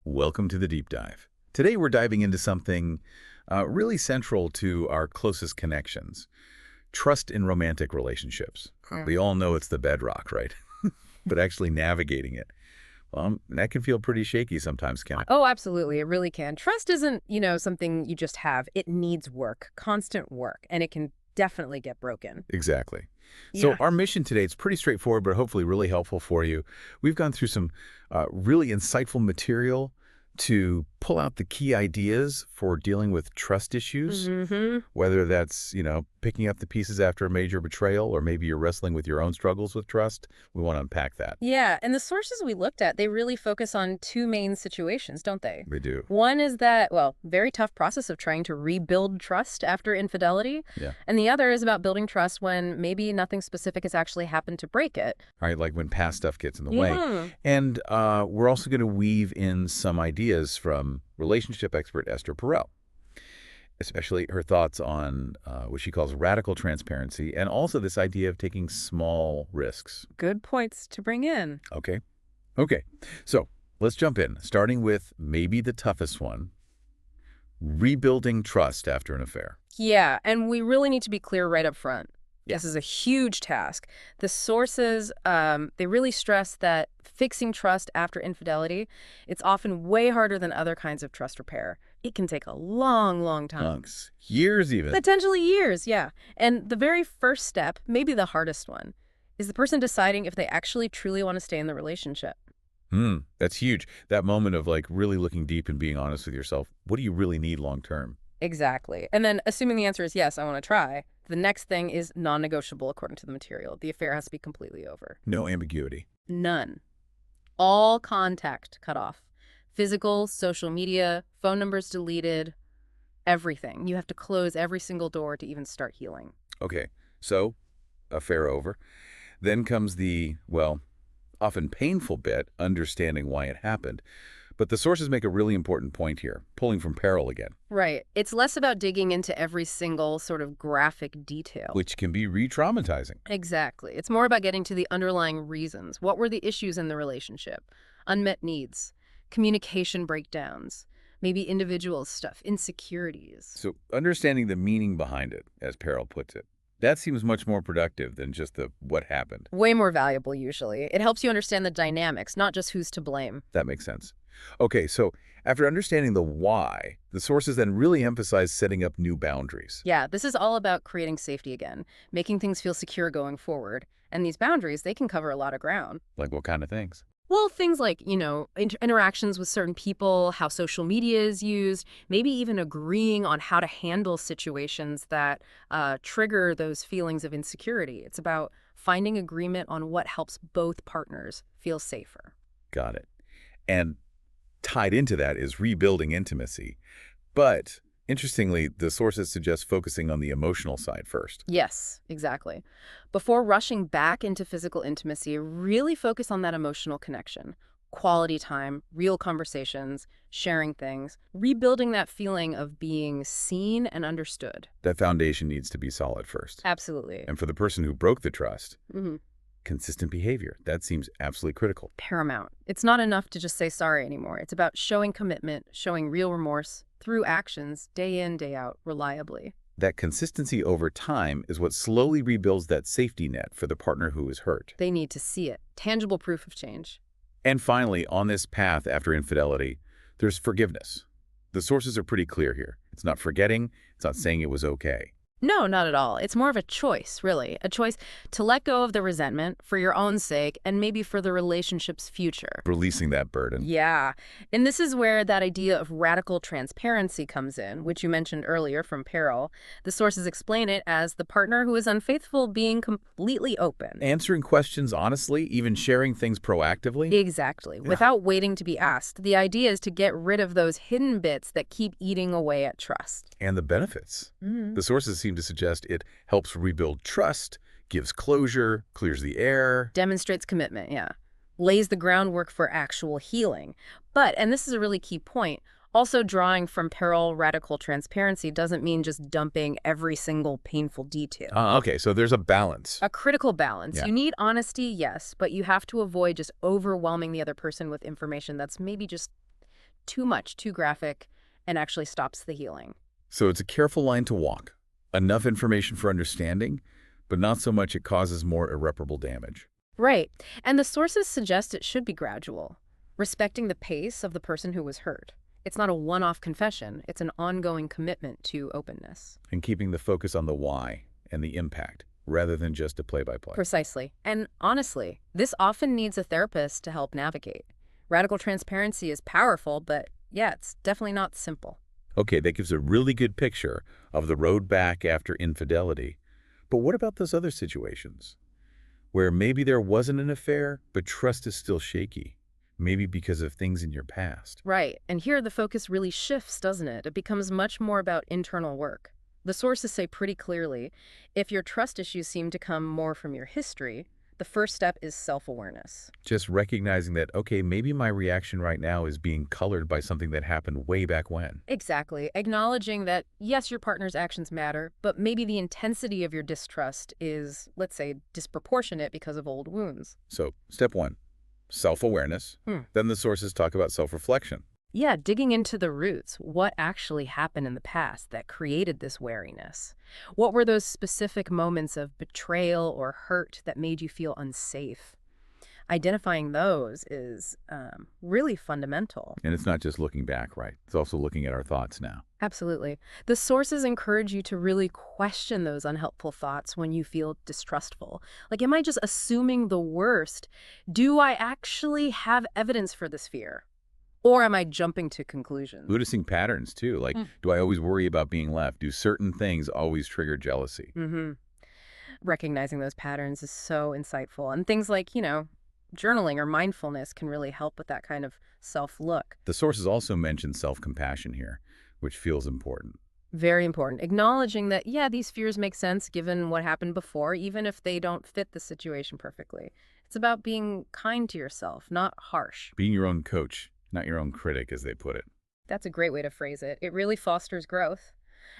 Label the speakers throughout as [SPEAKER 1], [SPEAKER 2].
[SPEAKER 1] Welcome to the deep dive. Today we're diving into something really central to our closest connections, trust in romantic relationships. We all know it's the bedrock, right? But actually navigating it, well, that can feel pretty shaky sometimes, can it?
[SPEAKER 2] Oh, absolutely. It really can. Trust isn't, something you just have. It needs work, constant work, and it can definitely get broken.
[SPEAKER 1] Exactly. So
[SPEAKER 2] Yeah.
[SPEAKER 1] our mission today, it's pretty straightforward, but hopefully really helpful for you. We've gone through some really insightful material to pull out the key ideas for dealing with trust issues,
[SPEAKER 2] hmm
[SPEAKER 1] whether that's, picking up the pieces after a major betrayal, or maybe you're wrestling with your own struggles with trust. We want to unpack that.
[SPEAKER 2] Yeah, and the sources we looked at, they really focus on two main situations, don't they?
[SPEAKER 1] We do.
[SPEAKER 2] One is that, well, very tough process of trying to rebuild trust after infidelity,
[SPEAKER 1] Yeah.
[SPEAKER 2] and the other is about building trust when maybe nothing specific has actually happened to break it.
[SPEAKER 1] Right, like when past stuff gets in the way.
[SPEAKER 2] Yeah.
[SPEAKER 1] And we're also going to weave in some ideas from relationship expert Esther Perel, especially her thoughts on what she calls radical transparency, and also this idea of taking small risks.
[SPEAKER 2] Good points to bring in.
[SPEAKER 1] Okay? Okay, so let's jump in, starting with maybe the toughest one, rebuilding trust after an affair.
[SPEAKER 2] Yeah, and we really need to be clear right up front.
[SPEAKER 1] Yeah.
[SPEAKER 2] This is a huge task. The sources, they really stress that fixing trust after infidelity, it's often way harder than other kinds of trust repair. It can take a long, long time.
[SPEAKER 1] Months, years even.
[SPEAKER 2] Potentially years, yeah. And the very first step, maybe the hardest one, is the person deciding if they actually truly want to stay in the relationship.
[SPEAKER 1] That's huge. That moment of like really looking deep and being honest with yourself. What do you really need long term?
[SPEAKER 2] Exactly. And then, assuming the answer is yes, I want to try, the next thing is non-negotiable according to the material. The affair has to be completely over.
[SPEAKER 1] No ambiguity.
[SPEAKER 2] None. All contact cut off. Physical, social media, phone numbers deleted, everything. You have to close every single door to even start healing.
[SPEAKER 1] Okay, so affair over. Then comes the, well, often painful bit, understanding why it happened. But the sources make a really important point here, pulling from peril again,
[SPEAKER 2] Right. It's less about digging into every single sort of graphic detail.
[SPEAKER 1] which can be re-traumatizing.
[SPEAKER 2] Exactly. It's more about getting to the underlying reasons. What were the issues in the relationship? Unmet needs, communication breakdowns, maybe individual stuff, insecurities.
[SPEAKER 1] So understanding the meaning behind it, as Peril puts it, that seems much more productive than just the what happened.
[SPEAKER 2] Way more valuable, usually. It helps you understand the dynamics, not just who's to blame.
[SPEAKER 1] That makes sense. Okay, so after understanding the why, the sources then really emphasize setting up new boundaries.
[SPEAKER 2] Yeah, this is all about creating safety again, making things feel secure going forward. And these boundaries, they can cover a lot of ground.
[SPEAKER 1] Like what kind of things?
[SPEAKER 2] Well, things like, interactions with certain people, how social media is used, maybe even agreeing on how to handle situations that trigger those feelings of insecurity. It's about finding agreement on what helps both partners feel safer.
[SPEAKER 1] Got it. And tied into that is rebuilding intimacy. But interestingly, the sources suggest focusing on the emotional side first.
[SPEAKER 2] Yes, exactly. Before rushing back into physical intimacy, really focus on that emotional connection. Quality time, real conversations, sharing things, rebuilding that feeling of being seen and understood.
[SPEAKER 1] That foundation needs to be solid first.
[SPEAKER 2] Absolutely.
[SPEAKER 1] And for the person who broke the trust,
[SPEAKER 2] hmm
[SPEAKER 1] consistent behavior, that seems absolutely critical.
[SPEAKER 2] Paramount. It's not enough to just say sorry anymore. It's about showing commitment, showing real remorse through actions, day in, day out, reliably.
[SPEAKER 1] That consistency over time is what slowly rebuilds that safety net for the partner who is hurt.
[SPEAKER 2] They need to see it. Tangible proof of change.
[SPEAKER 1] And finally, on this path after infidelity, there's forgiveness. The sources are pretty clear here. It's not forgetting, it's not saying it was okay.
[SPEAKER 2] No, not at all. It's more of a choice, really. A choice to let go of the resentment for your own sake and maybe for the relationship's future.
[SPEAKER 1] Releasing that burden.
[SPEAKER 2] Yeah. And this is where that idea of radical transparency comes in, which you mentioned earlier from Peril. The sources explain it as the partner who is unfaithful being completely open.
[SPEAKER 1] Answering questions honestly, even sharing things proactively.
[SPEAKER 2] Exactly. Without waiting to be asked. The idea is to get rid of those hidden bits that keep eating away at trust.
[SPEAKER 1] And the benefits. The sources seem to suggest it helps rebuild trust, gives closure, clears the air.
[SPEAKER 2] Demonstrates commitment, yeah. Lays the groundwork for actual healing. But, and this is a really key point, also drawing from Peril radical transparency doesn't mean just dumping every single painful detail.
[SPEAKER 1] Okay, so there's a balance.
[SPEAKER 2] A critical balance.
[SPEAKER 1] Yeah.
[SPEAKER 2] You need honesty, yes, but you have to avoid just overwhelming the other person with information that's maybe just too much, too graphic, and actually stops the healing.
[SPEAKER 1] So it's a careful line to walk. Enough information for understanding, but not so much it causes more irreparable damage.
[SPEAKER 2] Right. And the sources suggest it should be gradual, respecting the pace of the person who was hurt. It's not a one-off confession. It's an ongoing commitment to openness.
[SPEAKER 1] And keeping the focus on the why and the impact, rather than just a play-by-play.
[SPEAKER 2] Precisely. And honestly, this often needs a therapist to help navigate. Radical transparency is powerful, but yeah, it's definitely not simple.
[SPEAKER 1] Okay, that gives a really good picture of the road back after infidelity. But what about those other situations where maybe there wasn't an affair, but trust is still shaky? Maybe because of things in your past.
[SPEAKER 2] Right. And here the focus really shifts, doesn't it? It becomes much more about internal work. The sources say pretty clearly, if your trust issues seem to come more from your history, the first step is self-awareness.
[SPEAKER 1] Just recognizing that, okay, maybe my reaction right now is being colored by something that happened way back when.
[SPEAKER 2] Exactly. Acknowledging that, yes, your partner's actions matter, but maybe the intensity of your distrust is, let's say, disproportionate because of old wounds.
[SPEAKER 1] So, step one, self-awareness. Then the sources talk about self-reflection.
[SPEAKER 2] Yeah, digging into the roots. What actually happened in the past that created this wariness? What were those specific moments of betrayal or hurt that made you feel unsafe? Identifying those is really fundamental.
[SPEAKER 1] And it's not just looking back, right? It's also looking at our thoughts now.
[SPEAKER 2] Absolutely. The sources encourage you to really question those unhelpful thoughts when you feel distrustful. Like, am I just assuming the worst? Do I actually have evidence for this fear? Or am I jumping to conclusions?
[SPEAKER 1] Noticing patterns, too. Like, do I always worry about being left? Do certain things always trigger jealousy?
[SPEAKER 2] Recognizing those patterns is so insightful. And things like, journaling or mindfulness can really help with that kind of self-look.
[SPEAKER 1] The sources also mention self-compassion here, which feels important.
[SPEAKER 2] Very important. Acknowledging that, yeah, these fears make sense given what happened before, even if they don't fit the situation perfectly. It's about being kind to yourself, not harsh.
[SPEAKER 1] Being your own coach, not your own critic, as they put it.
[SPEAKER 2] That's a great way to phrase it. It really fosters growth.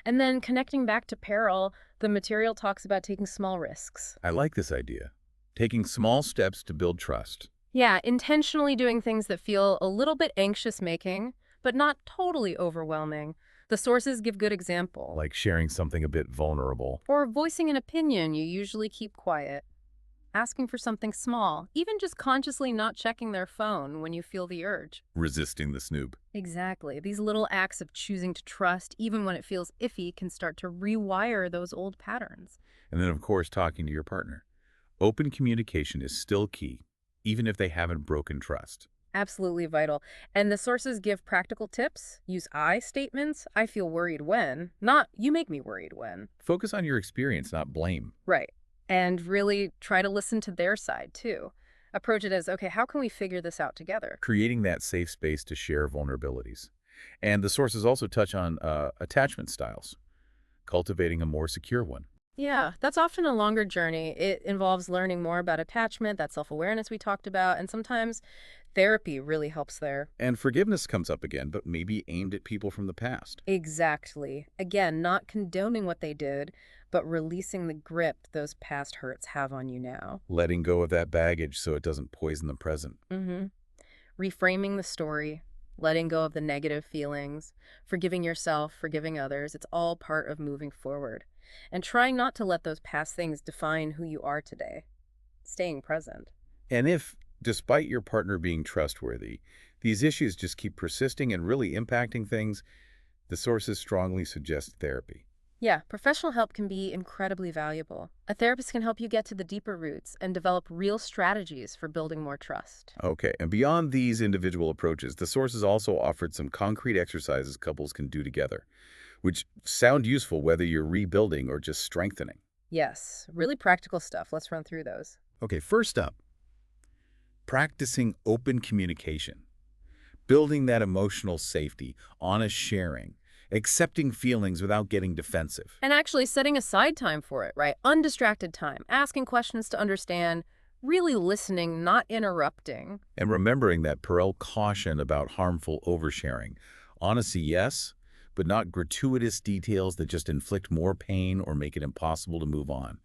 [SPEAKER 2] And then connecting back to peril, the material talks about taking small risks.
[SPEAKER 1] I like this idea. Taking small steps to build trust.
[SPEAKER 2] Yeah, intentionally doing things that feel a little bit anxious-making, but not totally overwhelming. The sources give good example.
[SPEAKER 1] Like sharing something a bit vulnerable.
[SPEAKER 2] Or voicing an opinion you usually keep quiet. Asking for something small, even just consciously not checking their phone when you feel the urge.
[SPEAKER 1] Resisting the snoop.
[SPEAKER 2] Exactly. These little acts of choosing to trust, even when it feels iffy, can start to rewire those old patterns.
[SPEAKER 1] And then, of course, talking to your partner. Open communication is still key, even if they haven't broken trust.
[SPEAKER 2] Absolutely vital. And the sources give practical tips. Use I statements. I feel worried when, not you make me worried when.
[SPEAKER 1] Focus on your experience, not blame.
[SPEAKER 2] Right. And really try to listen to their side, too. Approach it as, okay, how can we figure this out together?
[SPEAKER 1] Creating that safe space to share vulnerabilities. And the sources also touch on attachment styles, cultivating a more secure one.
[SPEAKER 2] Yeah, that's often a longer journey. It involves learning more about attachment, that self-awareness we talked about, and sometimes therapy really helps there.
[SPEAKER 1] And forgiveness comes up again, but maybe aimed at people from the past.
[SPEAKER 2] Exactly. Again, not condoning what they did, but releasing the grip those past hurts have on you now.
[SPEAKER 1] Letting go of that baggage so it doesn't poison the present.
[SPEAKER 2] Reframing the story, letting go of the negative feelings, forgiving yourself, forgiving others, it's all part of moving forward. And trying not to let those past things define who you are today. Staying present.
[SPEAKER 1] And if, despite your partner being trustworthy, these issues just keep persisting and really impacting things, the sources strongly suggest therapy.
[SPEAKER 2] Yeah, professional help can be incredibly valuable. A therapist can help you get to the deeper roots and develop real strategies for building more trust.
[SPEAKER 1] Okay, and beyond these individual approaches, the sources also offered some concrete exercises couples can do together, which sound useful whether you're rebuilding or just strengthening.
[SPEAKER 2] Yes, really practical stuff. Let's run through those.
[SPEAKER 1] Okay, first up, practicing open communication, building that emotional safety, honest sharing, accepting feelings without getting defensive.
[SPEAKER 2] And actually setting aside time for it, right? Undistracted time, asking questions to understand, really listening, not interrupting.
[SPEAKER 1] And remembering that Perel caution about harmful oversharing. Honesty, yes, but not gratuitous details that just inflict more pain or make it impossible to move on.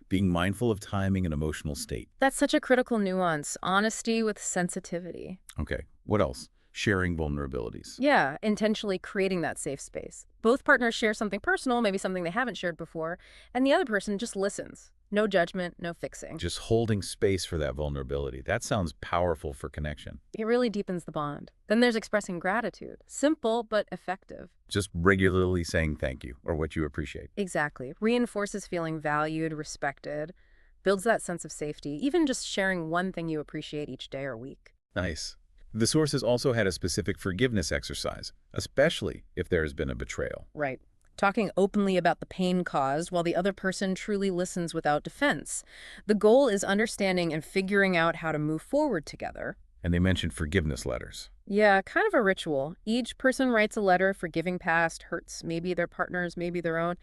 [SPEAKER 1] Being mindful of timing and emotional state.
[SPEAKER 2] That's such a critical nuance. Honesty with sensitivity.
[SPEAKER 1] Okay, what else? sharing vulnerabilities.
[SPEAKER 2] Yeah, intentionally creating that safe space. Both partners share something personal, maybe something they haven't shared before, and the other person just listens. No judgment, no fixing.
[SPEAKER 1] Just holding space for that vulnerability. That sounds powerful for connection.
[SPEAKER 2] It really deepens the bond. Then there's expressing gratitude. Simple, but effective.
[SPEAKER 1] Just regularly saying thank you or what you appreciate.
[SPEAKER 2] Exactly. Reinforces feeling valued, respected, builds that sense of safety, even just sharing one thing you appreciate each day or week.
[SPEAKER 1] Nice. The sources also had a specific forgiveness exercise, especially if there has been a betrayal.
[SPEAKER 2] Right. Talking openly about the pain caused while the other person truly listens without defense. The goal is understanding and figuring out how to move forward together.
[SPEAKER 1] And they mentioned forgiveness letters.
[SPEAKER 2] Yeah, kind of a ritual. Each person writes a letter forgiving past hurts, maybe their partners, maybe their own.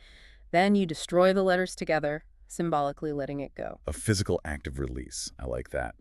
[SPEAKER 2] Then you destroy the letters together, symbolically letting it go.
[SPEAKER 1] A physical act of release. I like that.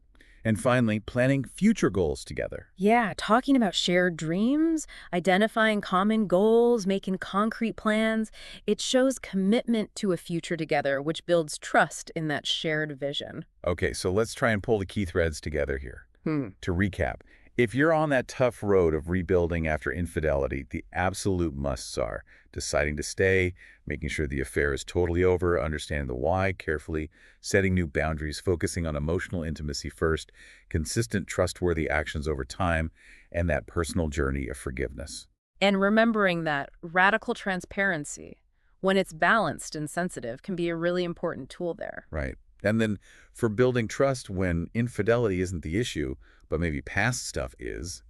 [SPEAKER 1] And finally, planning future goals together.
[SPEAKER 2] Yeah, talking about shared dreams, identifying common goals, making concrete plans. It shows commitment to a future together, which builds trust in that shared vision.
[SPEAKER 1] Okay, so let's try and pull the key threads together here.
[SPEAKER 2] Hmm.
[SPEAKER 1] To recap, if you're on that tough road of rebuilding after infidelity, the absolute musts are deciding to stay, making sure the affair is totally over, understanding the why carefully, setting new boundaries, focusing on emotional intimacy first, consistent, trustworthy actions over time, and that personal journey of forgiveness.
[SPEAKER 2] And remembering that radical transparency, when it's balanced and sensitive, can be a really important tool there.
[SPEAKER 1] Right. And then for building trust when infidelity isn't the issue, but maybe past stuff is,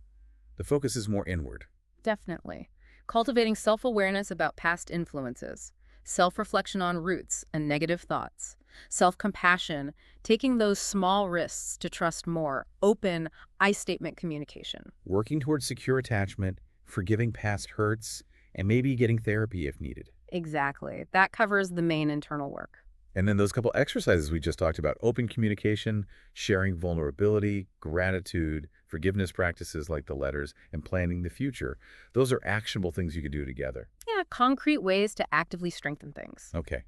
[SPEAKER 1] the focus is more inward.
[SPEAKER 2] Definitely. Cultivating self-awareness about past influences, self-reflection on roots and negative thoughts, self-compassion, taking those small risks to trust more, open, I-statement communication.
[SPEAKER 1] Working towards secure attachment, forgiving past hurts, and maybe getting therapy if needed.
[SPEAKER 2] Exactly. That covers the main internal work.
[SPEAKER 1] And then those couple exercises we just talked about, open communication, sharing vulnerability, gratitude, forgiveness practices like the letters, and planning the future. Those are actionable things you could do together.
[SPEAKER 2] Yeah, concrete ways to actively strengthen things.
[SPEAKER 1] Okay.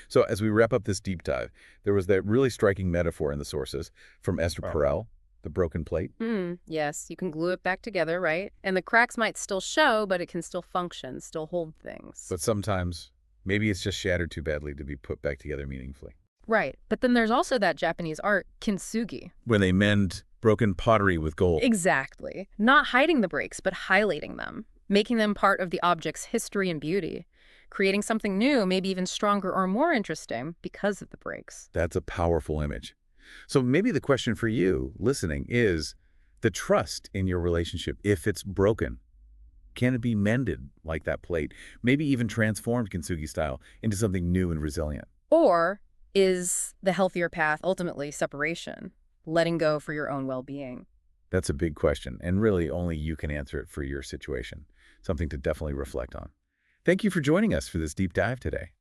[SPEAKER 1] So as we wrap up this deep dive, there was that really striking metaphor in the sources from Esther Perel, the broken plate.
[SPEAKER 2] Yes, you can glue it back together, right? And the cracks might still show, but it can still function, still hold things.
[SPEAKER 1] But sometimes, maybe it's just shattered too badly to be put back together meaningfully.
[SPEAKER 2] Right. But then there's also that Japanese art, kintsugi.
[SPEAKER 1] When they mend broken pottery with gold.
[SPEAKER 2] Exactly. Not hiding the breaks, but highlighting them, making them part of the object's history and beauty, creating something new, maybe even stronger or more interesting because of the breaks.
[SPEAKER 1] That's a powerful image. So maybe the question for you listening is the trust in your relationship, if it's broken, can it be mended like that plate, maybe even transformed kintsugi style into something new and resilient?
[SPEAKER 2] Or is the healthier path ultimately separation, letting go for your own well-being?
[SPEAKER 1] That's a big question, and really only you can answer it for your situation. Something to definitely reflect on. Thank you for joining us for this deep dive today.